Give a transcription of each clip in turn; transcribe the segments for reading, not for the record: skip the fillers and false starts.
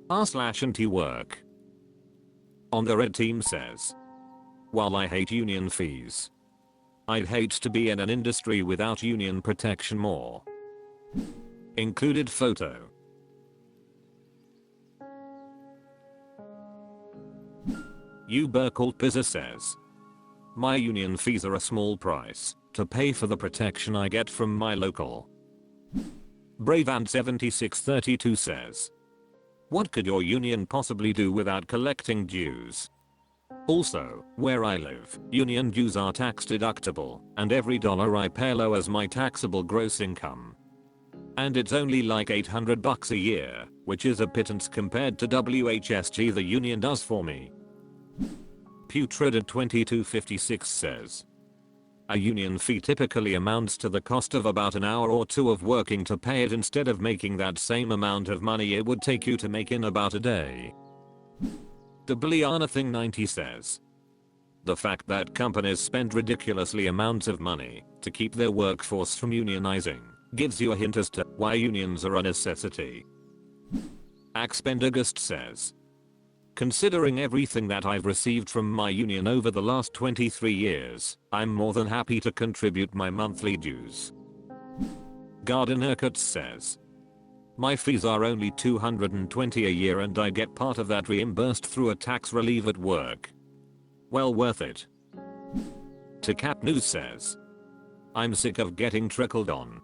r/antiwork. On the red team says, while I hate union fees, I'd hate to be in an industry without union protection more. Included photo. Ubercult Pizza says, my union fees are a small price to pay for the protection I get from my local. Bravand7632 says, what could your union possibly do without collecting dues? Also, where I live, union dues are tax deductible, and every dollar I pay lowers my taxable gross income. And it's only like $800 a year, which is a pittance compared to WHSG the union does for me. Putrid2256 says, a union fee typically amounts to the cost of about an hour or two of working to pay it instead of making that same amount of money it would take you to make in about a day. Thing90 says, the fact that companies spend ridiculously amounts of money to keep their workforce from unionizing gives you a hint as to why unions are a necessity. Axpendergust says, considering everything that I've received from my union over the last 23 years, I'm more than happy to contribute my monthly dues. Gardenerkut says, my fees are only $220 a year and I get part of that reimbursed through a tax relief at work. Well worth it. Ticap News says, I'm sick of getting trickled on.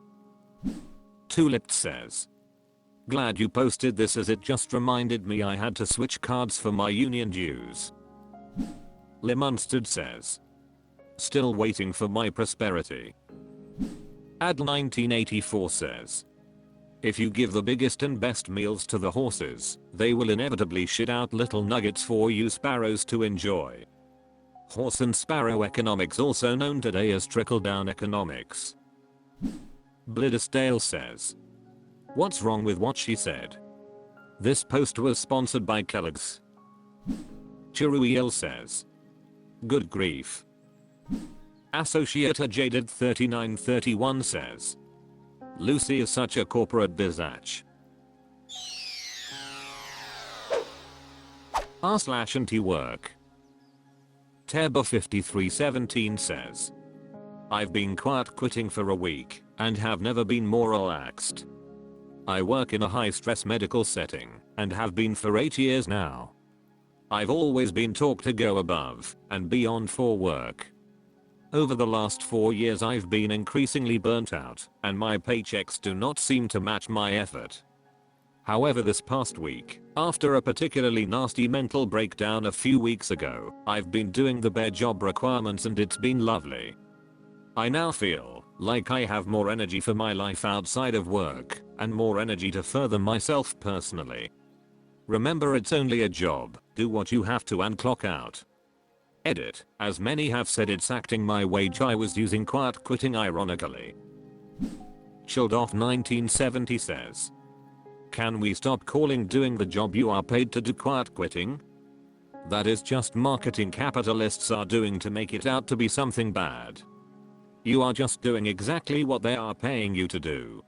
Tulip says, glad you posted this as it just reminded me I had to switch cards for my union dues. Lemunstead says, still waiting for my prosperity. Ad1984 says, if you give the biggest and best meals to the horses, they will inevitably shit out little nuggets for you sparrows to enjoy. Horse and sparrow economics, also known today as trickle-down economics. Blidisdale says, what's wrong with what she said? This post was sponsored by Kellogg's. Chiruiel says, good grief. Associate Jaded 3931 says, Lucy is such a corporate biatch. r/antiwork. Teba5317 says, I've been quiet quitting for a week and have never been more relaxed. I work in a high-stress medical setting and have been for 8 years now. I've always been taught to go above and beyond for work. Over the last 4 years I've been increasingly burnt out and my paychecks do not seem to match my effort. However, this past week, after a particularly nasty mental breakdown a few weeks ago, I've been doing the bare job requirements and it's been lovely. I now feel like I have more energy for my life outside of work and more energy to further myself personally. Remember, it's only a job, do what you have to and clock out. Edit, as many have said it's acting my wage. I was using quiet quitting ironically. Childoff 1970 says, can we stop calling doing the job you are paid to do quiet quitting? That is just marketing capitalists are doing to make it out to be something bad. You are just doing exactly what they are paying you to do.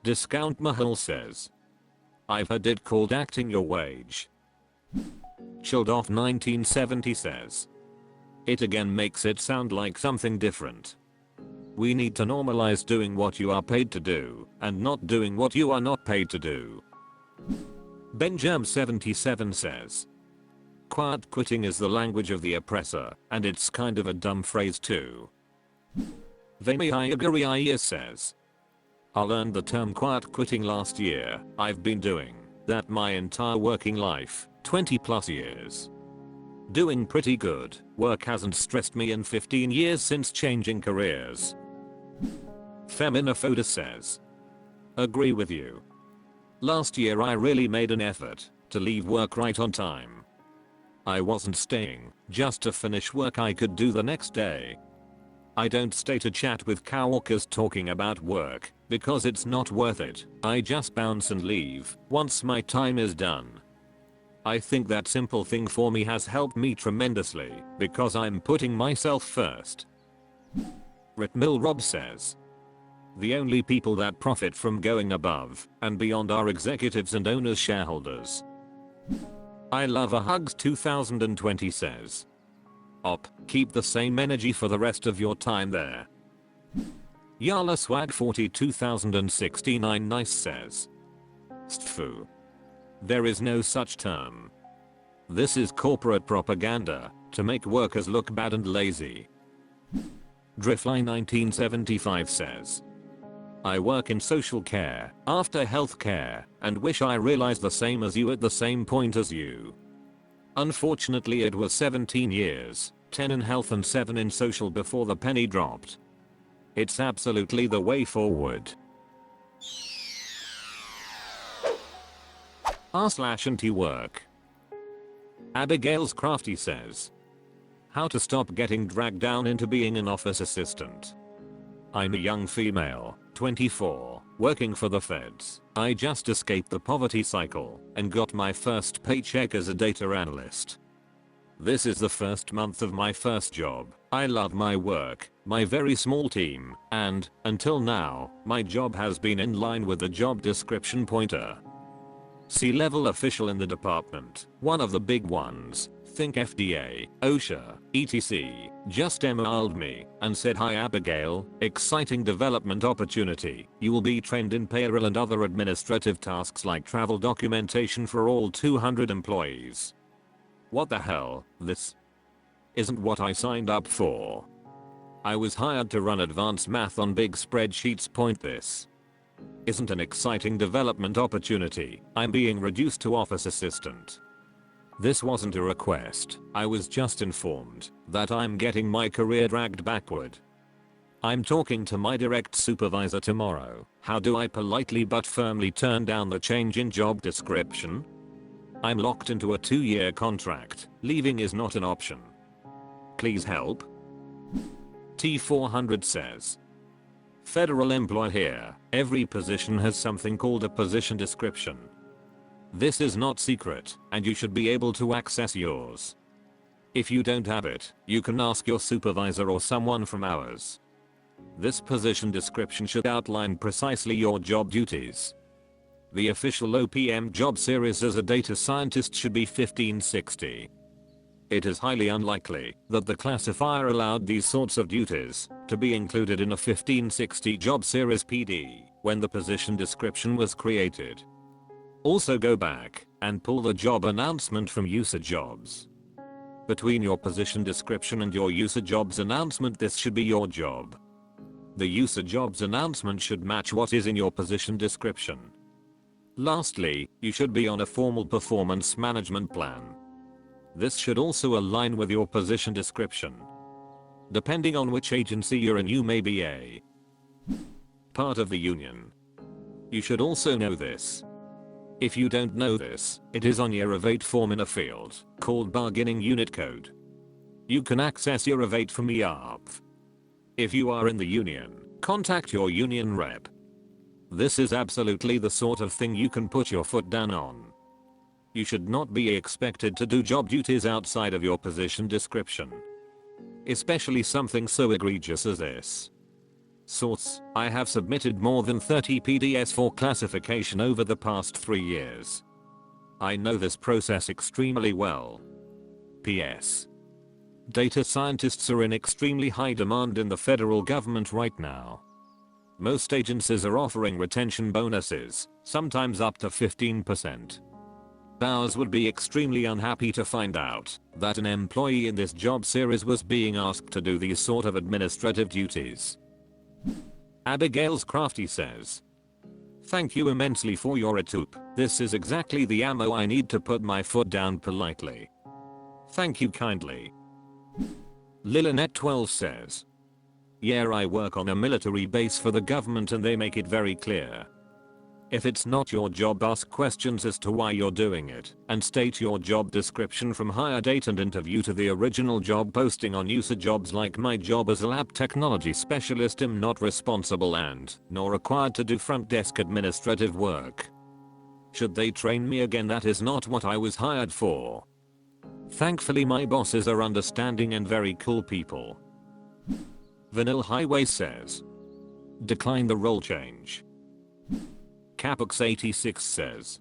Discount Mahal says, I've heard it called acting your wage. Childoff 1970 says, it again makes it sound like something different. We need to normalize doing what you are paid to do and not doing what you are not paid to do. Benjam77 says, quiet quitting is the language of the oppressor and it's kind of a dumb phrase too. Vemihayagariya says, I learned the term quiet quitting last year. I've been doing that my entire working life, 20 plus years. Doing pretty good. Work hasn't stressed me in 15 years since changing careers. Feminifoda says, agree with you. Last year I really made an effort to leave work right on time. I wasn't staying just to finish work I could do the next day. I don't stay to chat with coworkers talking about work because it's not worth it. I just bounce and leave once my time is done. I think that simple thing for me has helped me tremendously because I'm putting myself first. Ritmil Rob says, The only people that profit from going above and beyond are executives and owners shareholders. I love a hugs 2020 says. Op, keep the same energy for the rest of your time there. Yala Swag 40 2069 nice says. Stfu. There is no such term. This is corporate propaganda to make workers look bad and lazy. Drifly 1975 says. I work in social care, after health care, and wish I realized the same as you at the same point as you. Unfortunately it was 17 years, 10 in health and 7 in social before the penny dropped. It's absolutely the way forward. r/antiwork. Abigail's Crafty says. How to stop getting dragged down into being an office assistant. I'm a young female, 24, working for the feds. I just escaped the poverty cycle and got my first paycheck as a data analyst. This is the first month of my first job. I love my work, my very small team, and, until now, my job has been in line with the job description pointer. C-level official in the department, one of the big ones, think FDA, OSHA, etc., just emailed me and said, hi Abigail, exciting development opportunity. You will be trained in payroll and other administrative tasks like travel documentation for all 200 employees. What the hell, this isn't what I signed up for. I was hired to run advanced math on big spreadsheets. Point this isn't an exciting development opportunity. I'm being reduced to office assistant. This wasn't a request, I was just informed that I'm getting my career dragged backward. I'm talking to my direct supervisor tomorrow. How do I politely but firmly turn down the change in job description? I'm locked into a 2-year contract. Leaving is not an option. Please help. T400 says. Federal employee here. Every position has something called a position description. This is not secret, and you should be able to access yours. If you don't have it, you can ask your supervisor or someone from ours. This position description should outline precisely your job duties. The official OPM job series as a data scientist should be 1560. It is highly unlikely that the classifier allowed these sorts of duties to be included in a 1560 job series PD when the position description was created. Also go back and pull the job announcement from user jobs. Between your position description and your user jobs announcement, this should be your job. The user jobs announcement should match what is in your position description. Lastly, you should be on a formal performance management plan. This should also align with your position description. Depending on which agency you're in, you may be a part of the union. You should also know this. If you don't know this, it is on your Evate form in a field called bargaining unit code. You can access your Evate from EARP. If you are in the union, contact your union rep. This is absolutely the sort of thing you can put your foot down on. You should not be expected to do job duties outside of your position description. Especially something so egregious as this. Source: I have submitted more than 30 PDFs for classification over the past 3 years. I know this process extremely well. PS. Data scientists are in extremely high demand in the federal government right now. Most agencies are offering retention bonuses, sometimes up to 15%. Ours would be extremely unhappy to find out that an employee in this job series was being asked to do these sort of administrative duties. Abigail's Crafty says. Thank you immensely for your atoup. This is exactly the ammo I need to put my foot down politely. Thank you kindly. Lilinet12 says. Yeah, I work on a military base for the government and they make it very clear. If it's not your job, ask questions as to why you're doing it, and state your job description from hire date and interview to the original job posting on user jobs. Like my job as a lab technology specialist, am not responsible and nor required to do front desk administrative work. Should they train me again, that is not what I was hired for. Thankfully my bosses are understanding and very cool people. Vanilla Highway says. Decline the role change. Capux86 says,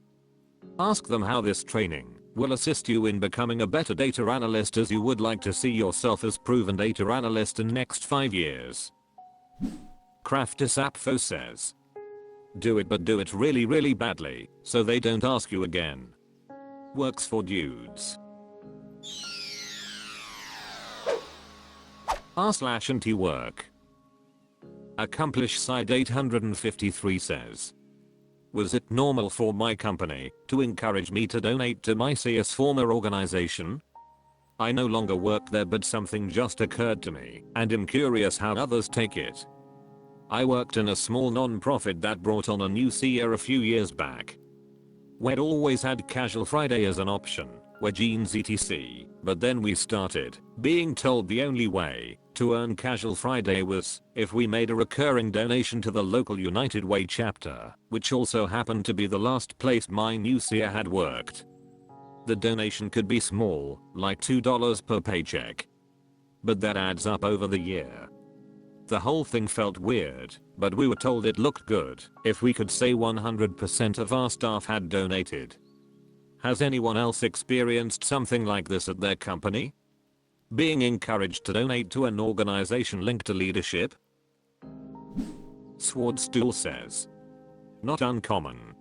ask them how this training will assist you in becoming a better data analyst, as you would like to see yourself as proven data analyst in next 5 years. Craftisapfo says, do it, but do it really badly so they don't ask you again. Works for dudes. r/antiwork. Accomplish side 853 says, was it normal for my company to encourage me to donate to my CS former organization? I no longer work there, but something just occurred to me and I'm curious how others take it. I worked in a small non-profit that brought on a new CEO a few years back. We'd always had Casual Friday as an option, where jeans etc, but then we started being told the only way to earn Casual Friday was if we made a recurring donation to the local United Way chapter, which also happened to be the last place my new CEO had worked. The donation could be small, like $2 per paycheck, but that adds up over the year. The whole thing felt weird, but we were told it looked good if we could say 100% of our staff had donated. Has anyone else experienced something like this at their company? Being encouraged to donate to an organization linked to leadership? Swordstool says, not uncommon.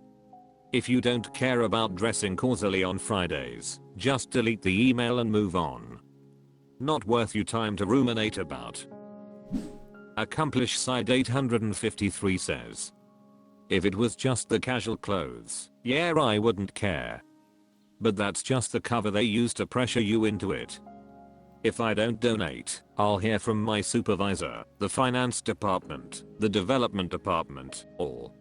If you don't care about dressing causally on Fridays, just delete the email and move on. Not worth your time to ruminate about. Accomplish side 853 says, if it was just the casual clothes, yeah, I wouldn't care. But that's just the cover they use to pressure you into it. If I don't donate, I'll hear from my supervisor, the finance department, the development department, all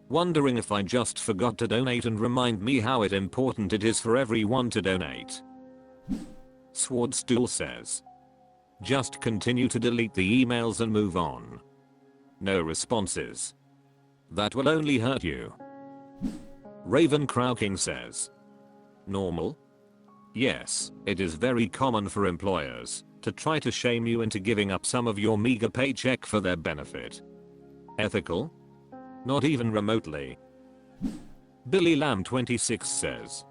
wondering if I just forgot to donate and remind me how important it is for everyone to donate. Swordstool says, just continue to delete the emails and move on. No responses. That will only hurt you. Raven Crowking says, normal? Yes, it is very common for employers to try to shame you into giving up some of your meager paycheck for their benefit. Ethical? Not even remotely. Billy Lamb 26 says,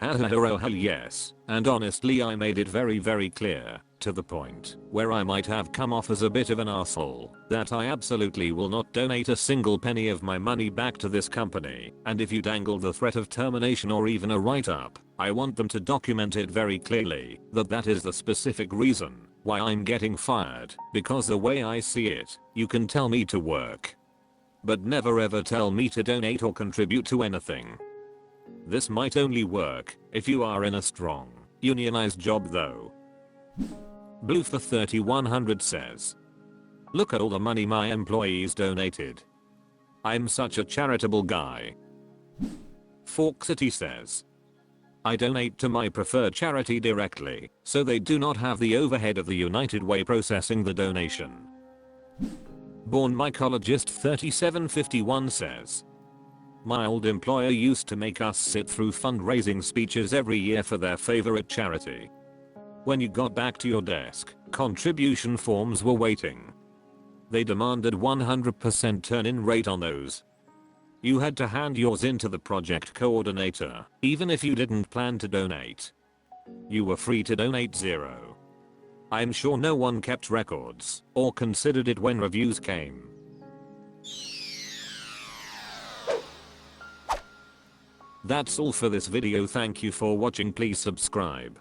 oh hell yes, and honestly I made it very clear, to the point where I might have come off as a bit of an asshole, that I absolutely will not donate a single penny of my money back to this company, and if you dangle the threat of termination or even a write-up, I want them to document it very clearly that that is the specific reason why I'm getting fired, because the way I see it, you can tell me to work, but never ever tell me to donate or contribute to anything. This might only work if you are in a strong, unionized job though. Blue for 3100 says, look at all the money my employees donated. I'm such a charitable guy. Fork City says, I donate to my preferred charity directly, so they do not have the overhead of the United Way processing the donation. Born Mycologist 3751 says, my old employer used to make us sit through fundraising speeches every year for their favorite charity. When you got back to your desk, contribution forms were waiting. They demanded 100% turn-in rate on those. You had to hand yours in to the project coordinator, even if you didn't plan to donate. You were free to donate zero. I'm sure no one kept records or considered it when reviews came. That's all for this video. Thank you for watching. Please subscribe.